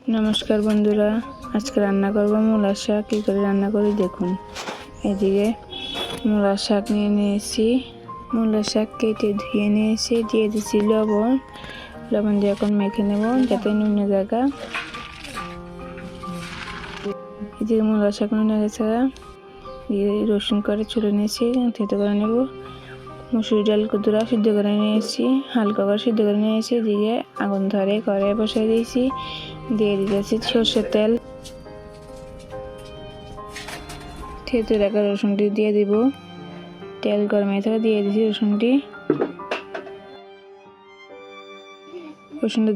নমস্কার বন্ধুরা, আজকে রান্না করব মূলার শাক। কী করে রান্না করি দেখুন। এদিকে মূলার শাক নিয়ে নিয়েছি। মূলার শাক কেটে ধুয়ে নিয়েছি, দিয়ে দিচ্ছি লবণ দিয়ে এখন মেখে নেব যাতে নুনে জায়গা। এদিকে মূলার শাক নুনে গেছে, দিয়ে রসুন করে ছুলে নিয়েছি, থেতো করে নেব। মুসুর ডাল কুদুরা সিদ্ধ করে নিয়েছি, হালকা করে সিদ্ধ করে নিয়েছি। দিয়ে আগুন ধরে কড়াই বসাই দিয়েছি, দিয়ে দিয়েছি সর্ষের তেল। থেতো রাখা রসুনটি দিয়ে দিব। তেল গরম হয়ে থাকা দিয়ে দিয়েছি রসুনটা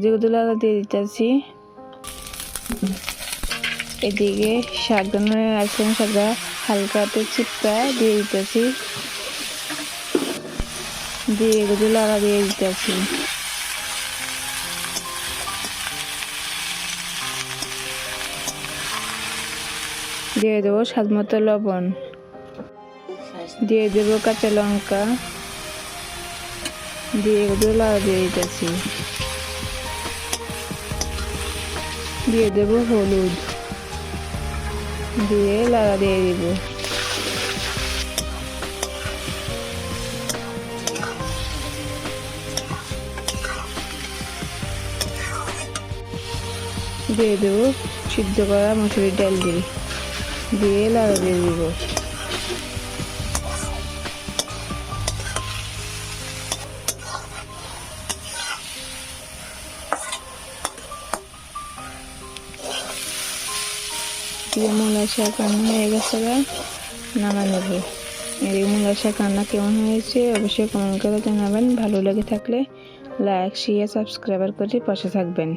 দিয়ে দিয়ে দিতেছি। এদিকে শাকটা রাখছিলাম, শাকটা হালকাতে চিপকা দিয়ে দিতেছি, দিয়ে এগুলো লাগা দিয়ে দিতেছি। দিয়ে দেবো স্বাদ মতো লবণ, দিয়ে দেবো কাঁচা লঙ্কা, দিয়ে এগুলো লাগা দিয়ে দিতেছি। দিয়ে দেবো হলুদ, দিয়ে লাগা দিয়ে দিব। দিয়ে দেবো সিদ্ধ করা মুসুরির ডাল, দিয়ে লাগা দিয়ে দিব। দিয়ে মূলার শাক রান্না হয়ে গেছে, নামা নেব। এই মূলার শাক রান্না কেমন হয়েছে অবশ্যই কমেন্ট করে জানাবেন। ভালো লেগে থাকলে লাইক, শেয়ার, সাবস্ক্রাইব করে পাশে থাকবেন।